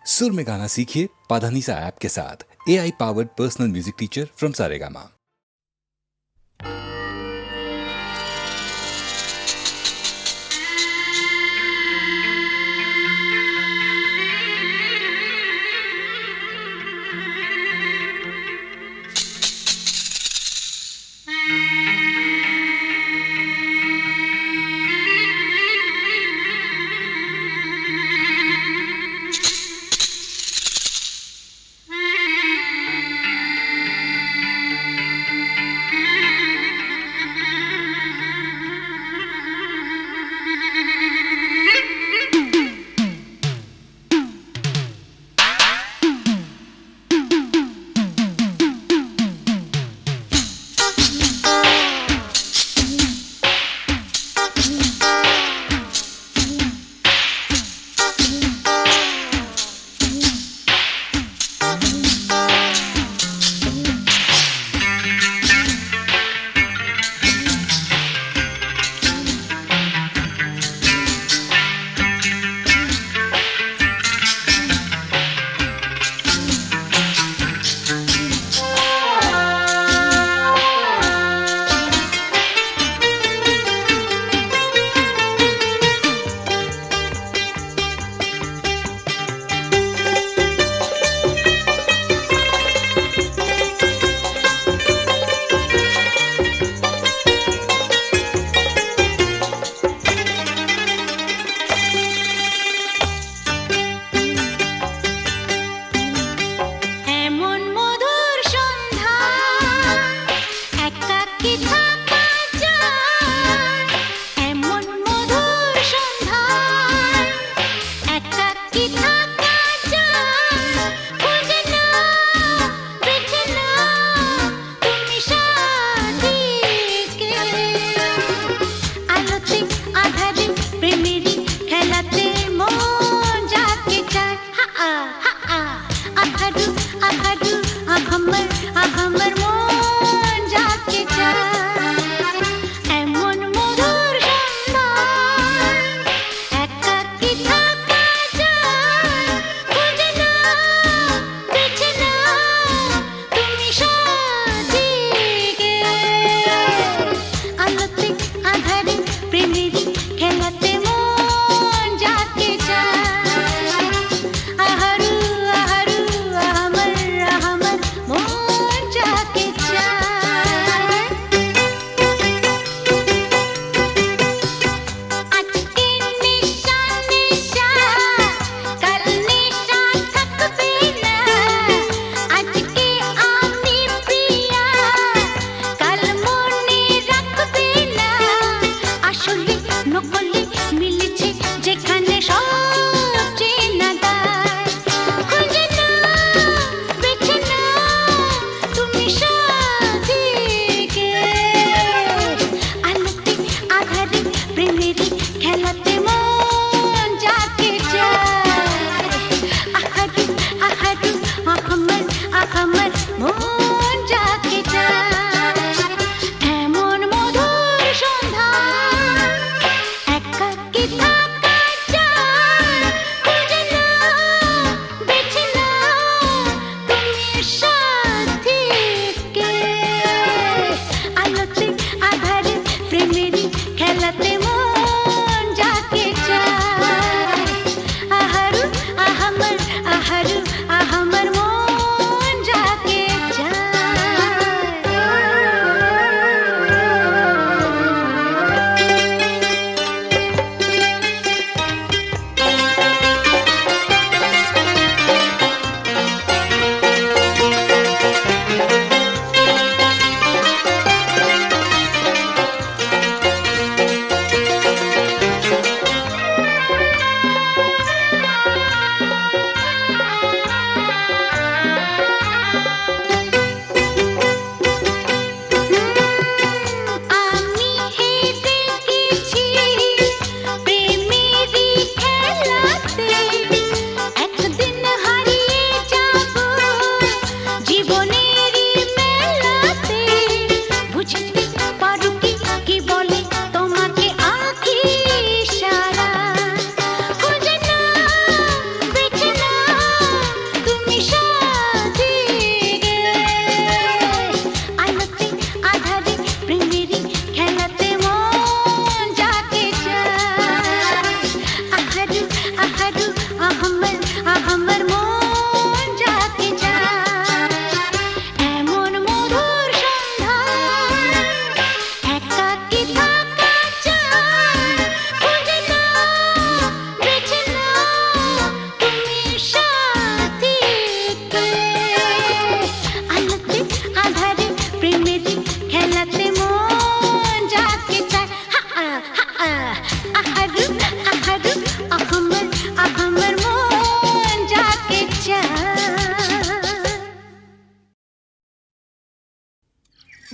सुर में गाना सीखिए पाधानीसा ऐप के साथ। AI powered personal music teacher from Saregama.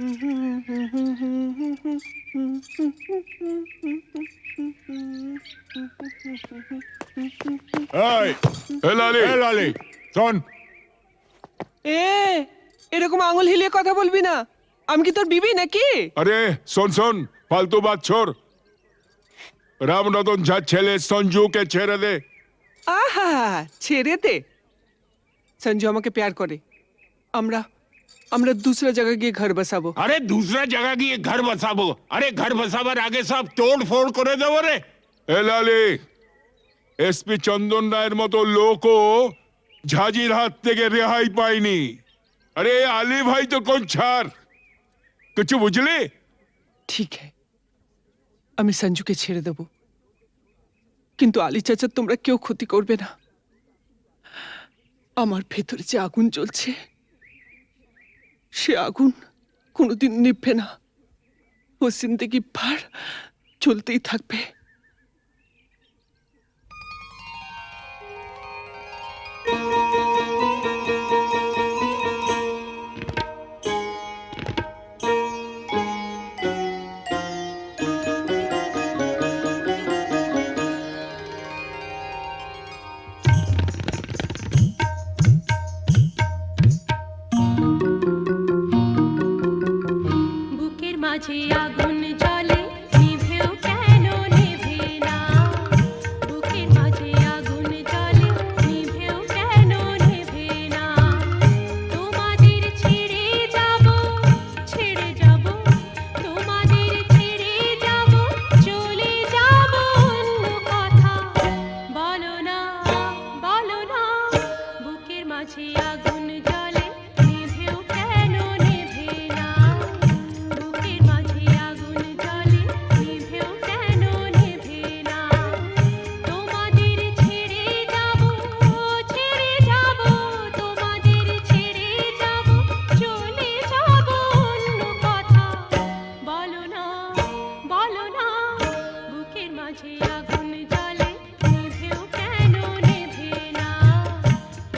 এই লালি শোন, এরকম আঙুল হিলিয়ে কথা বলবি না। আমি কি তোর বিবি নাকি? আরে শোন ফালতু বাত ছোড়। রামরতন ঝার ছেলে সঞ্জুকে ছেড়ে দে। আহা, ছেড়ে দে। সঞ্জু আমাকে প্যার করে। আমরা আমরা दूसरा जगह গিয়ে ঘর বসাবো। আরে दूसरा जगह গিয়ে ঘর বসাবো? আরে ঘর বসাবার আগে সব তোড় ফোড় করে দেবো রে। এ লালি, এসপি চন্দন রায়ের মতো লোকও ঝাঁঝির হাত থেকে রেহাই পায়নি। আরে আলী ভাই তো কোন ছাড়, কিছু বুঝলি? ঠিক है, আমি সঞ্জুকে ছেড়ে দেব, কিন্তু আলী চাচা তোমরা কেউ ক্ষতি করবে না। আমার ভেতরে যে আগুন জ্বলছে, সে আগুন কোনোদিন নিভবে না। ও জিন্দেগি ভর জ্বলতেই থাকবে। বুকের মাঝে আগুন জ্বলে, নিভেও কেন নেভে না? বুকের মাঝে আগুন জ্বলে, নিভেও কেন নেভে না? তোমাদের ছেড়ে যাব, তোমাদের ছেড়ে যাব, চলে যাব অন্য কথা। বলো না, বুকের মাঝে আগুন জ্বলে, নিভেও কেন নেভে না? বুকের মাঝে আগুন জ্বলে, নিভেও কেন নেভে না? তোমাদের ছেড়ে যাব, তোমাদের ছেড়ে যাব, চলে যাব অন্য কথা। বলো না, বুকের মাঝে আগুন জ্বলে, নিভেও কেন নেভে না?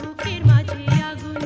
বুকের মাঝে আগুন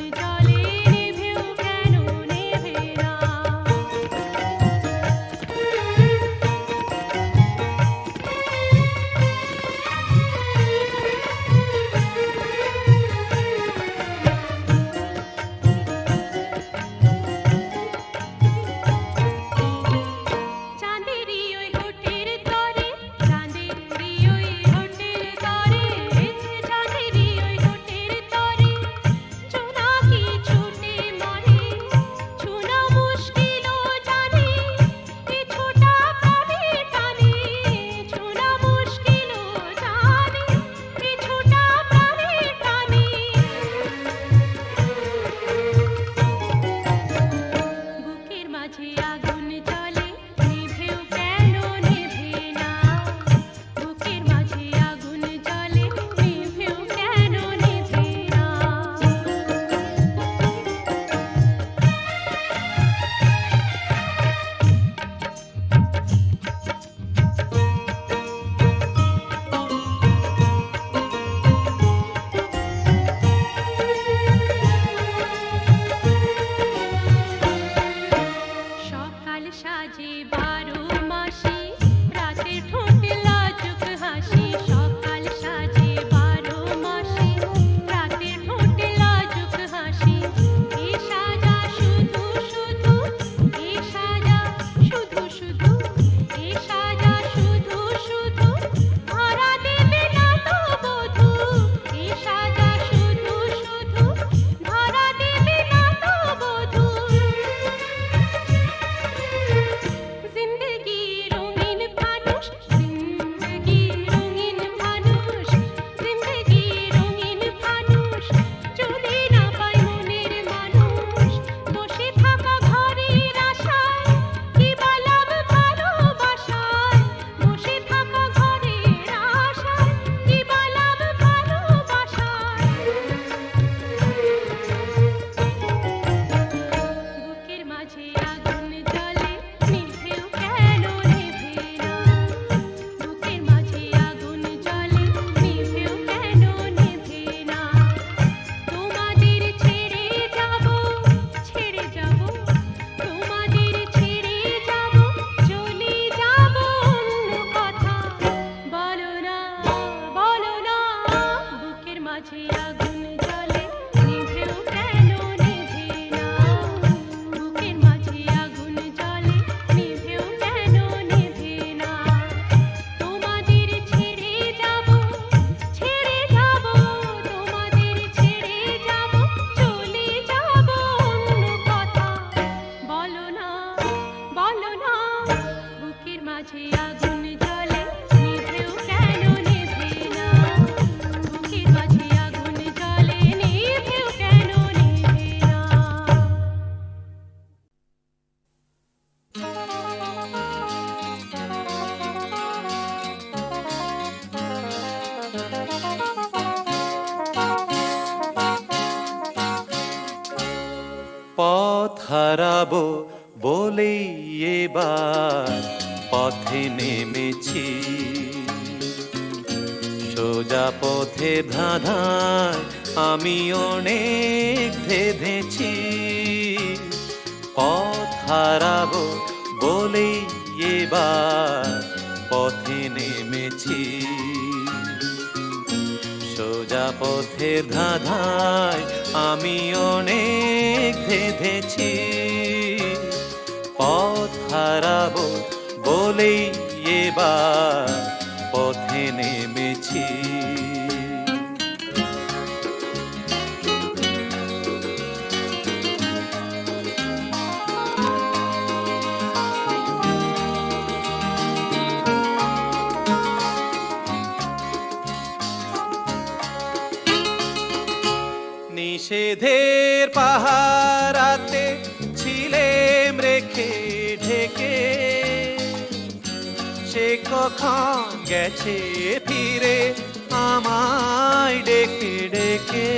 জ্বলে নিভেও কেন নিভে না বুকের মাঝে আগুন জ্বলে নিভেও কেন নিভে না তোমাদের ছেড়ে যাব তোমাদের ছেড়ে যাব চলে যাব অন্য কথা বলো না বুকের মাঝে আগুন জ্বলে নিভেও কেন নিভে না বুকের মাঝে আগুন জ্বলে নিভেও কেন নিভে না পথ হারাবো বলেই এবার পথে নেমেছি, সোজা পথে ধাঁধায় আমি অনেক ধেঁধেছি। পথ হারাবো বলেই এবার পথে নেমেছি, সোজা পথের ধাঁধায় আমি অনেক ধেঁধেছি। পথ হারাবো বলেই এবার পথে নেমেছি। নিষেধের পাহারাতে ছিলেম রেখে ঢেকে, সে কখন গেছে ফিরে আমায় ডেকে ডেকে।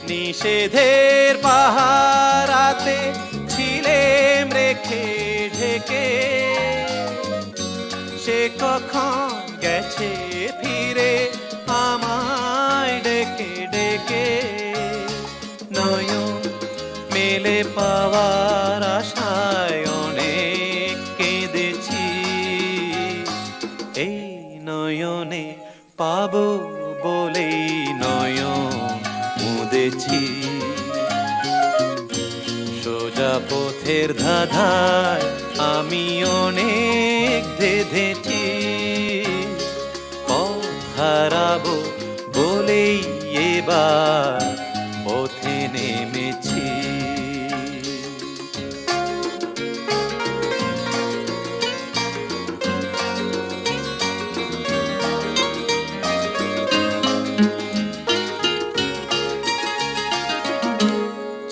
নিষেধের পাহারাতে ছিলেম রেখে ঢেকে, সে কখন গেছে ফিরে আমায় ডেকে ডেকে। নয়ন মেলে পাওয়ার আশায় অনেক কেঁদেছি, এই নয়নে পাবো বলেই নয়ন মুদেছি। সোজা পথের ধাঁধায় আমি অনেক ধেঁধেছি। পথ হারাবো বলেই এবার পথে নেমেছি।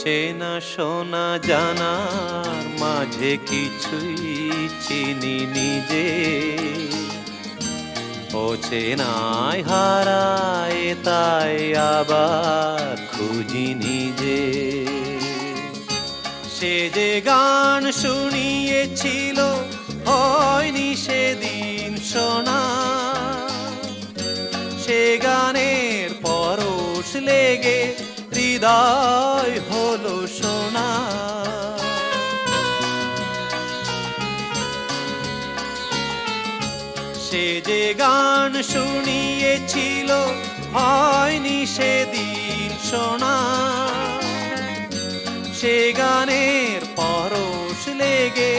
চেনা শোনা জানার মাঝে কিছুই চিনি নিজে, অচেনায় হারায় তাই আবার খুঁজি নিজে। সে যে গান শুনিয়েছিল হয়নি সেদিন শোনা, সে গানের পরশ লেগে হৃদয় হলো সোনা। সে যে গান শুনিয়েছিল হয়নি সেদিন শোনা, সে গানের পরশ লেগে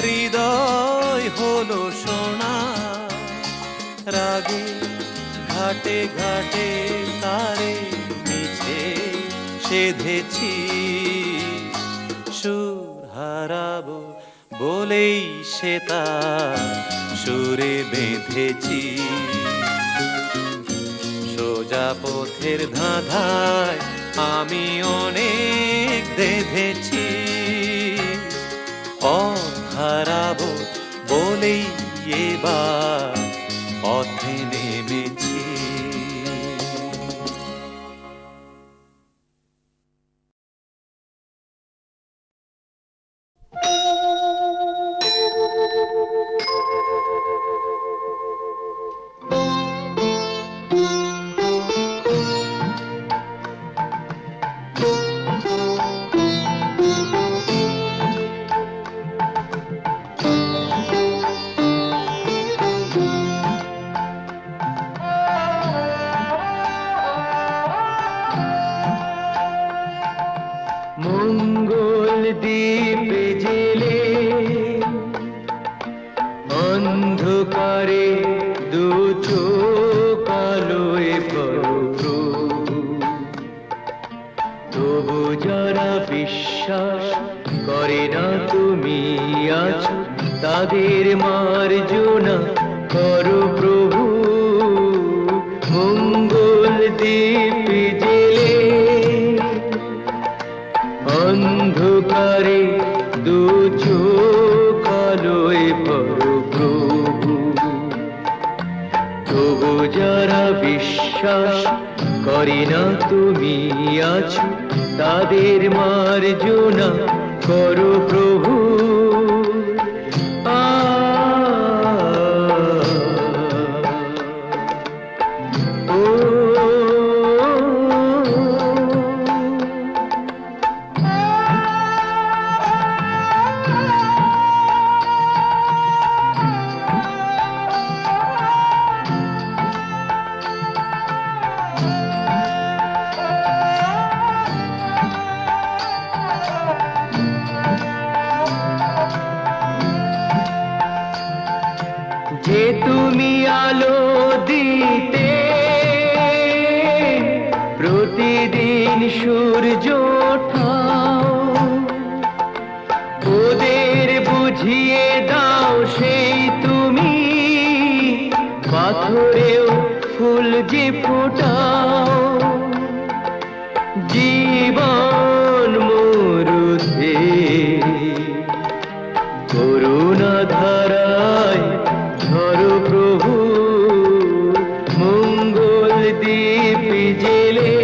হৃদয় হলো সোনা। রাগে ঘাটে ঘাটে তারে মিছে সেধেছি, সুর হারাবো বলেই সে তার সুরে বেঁধেছি। সোজা পথের ধাঁধায় আমি অনেক ধেঁধেছি। পথ হারাবো বলেই এবার পথে নেমেছি। অন্ধকারে দু চোখ আলোয় ভরো প্রভু, তবু যারা বিশ্বাস করে না তুমি আছো, তাদের মার্জনা করো প্রভু। মঙ্গল দ্বীপ জেলে অন্ধকারে দু চোখ আলোয় ভরো প্রভু, তবু যারা বিশ্বাস করে না তুমি আছো, তাদের মার্জনা করো প্রভু। যে তুমি আলো দিতে প্রতিদিন সূর্য ওঠাও, ওদের বুঝিয়ে দাও সেই তুমি পাথরেও ফুল যে ফোটাও। জীবন মরুতে করুণা ধারায় ধরো প্রভু, মঙ্গল দ্বীপ জেলে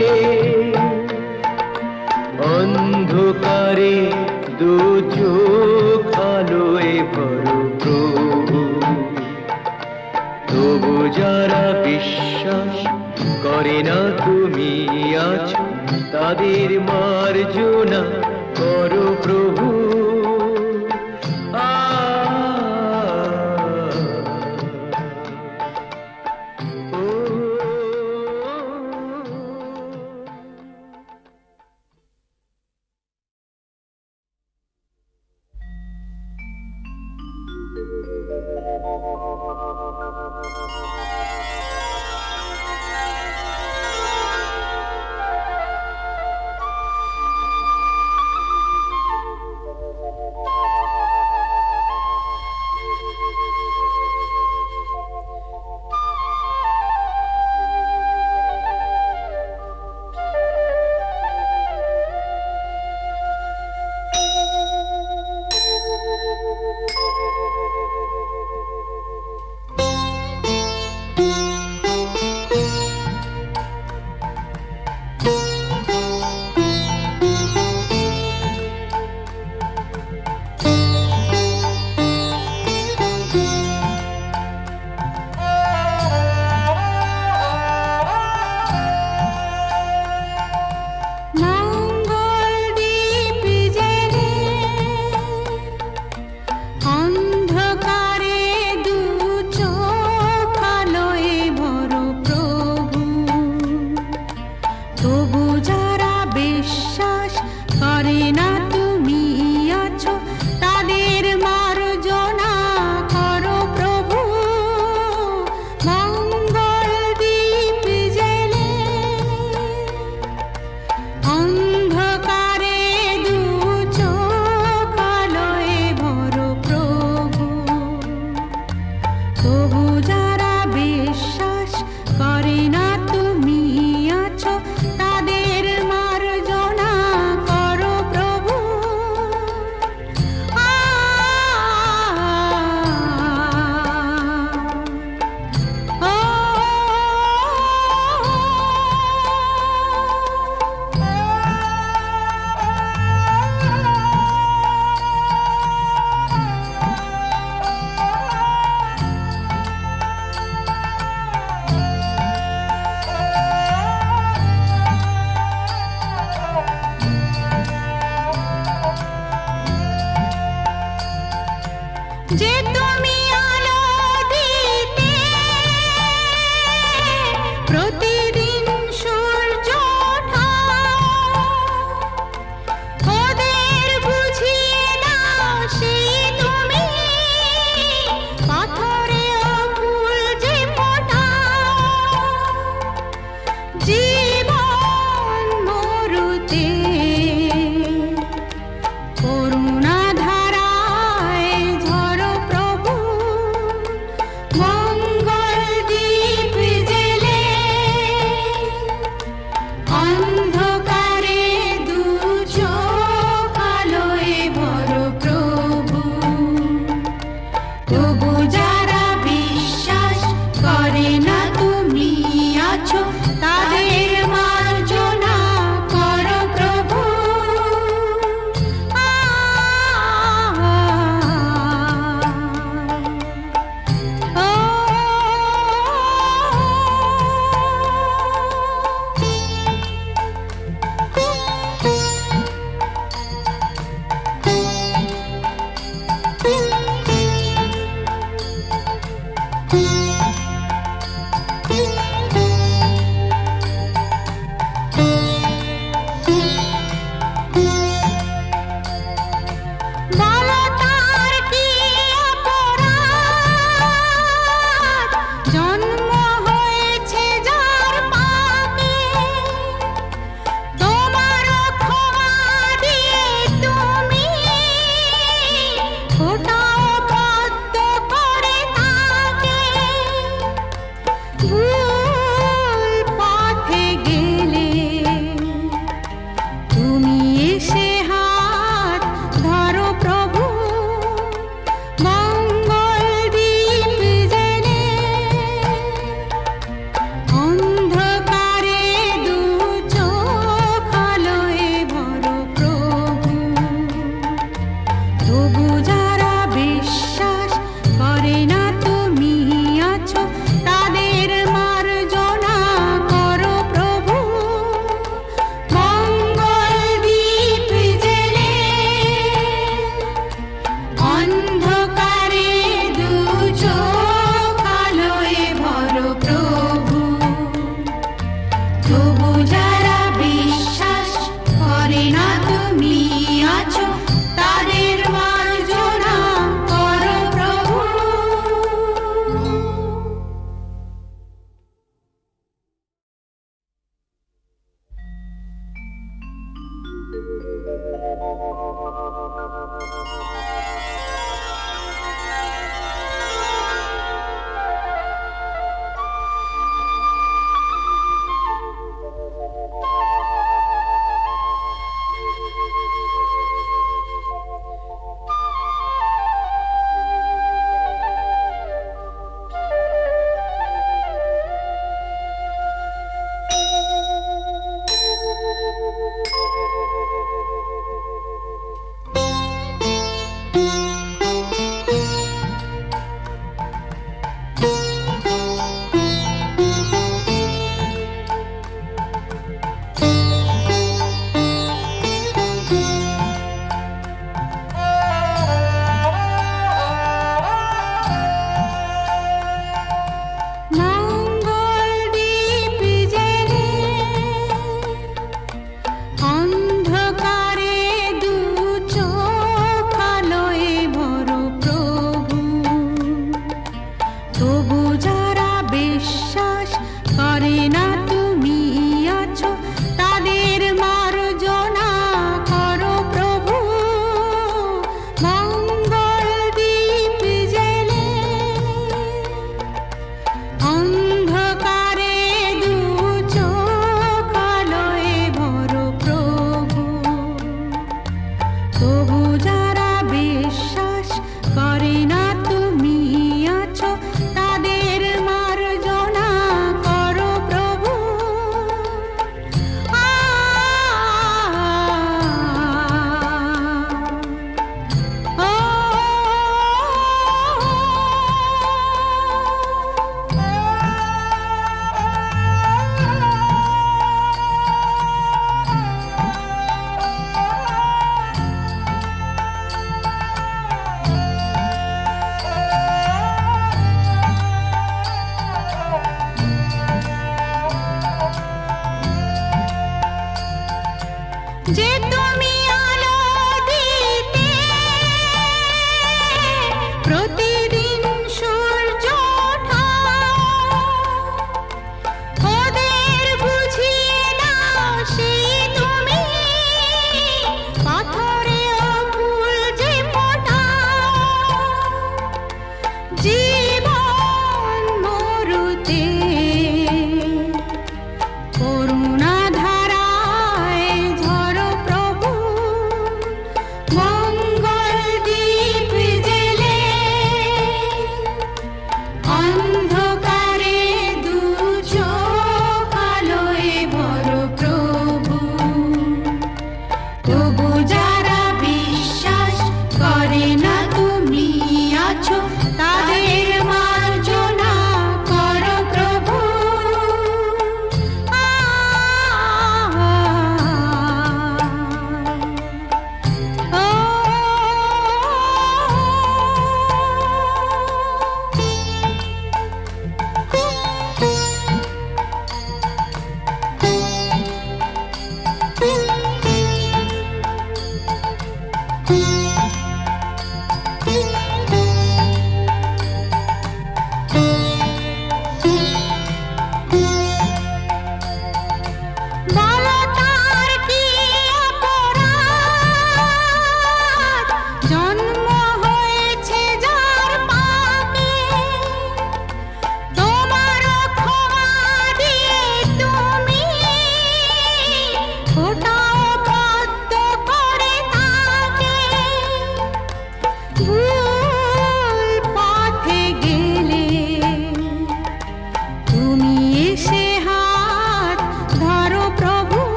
অন্ধকারে দু চোখ আলোয় ভরো প্রভু, তবু যারা বিশ্বাস করে না তুমি আছো, তাদের মার্জনা করো প্রভু।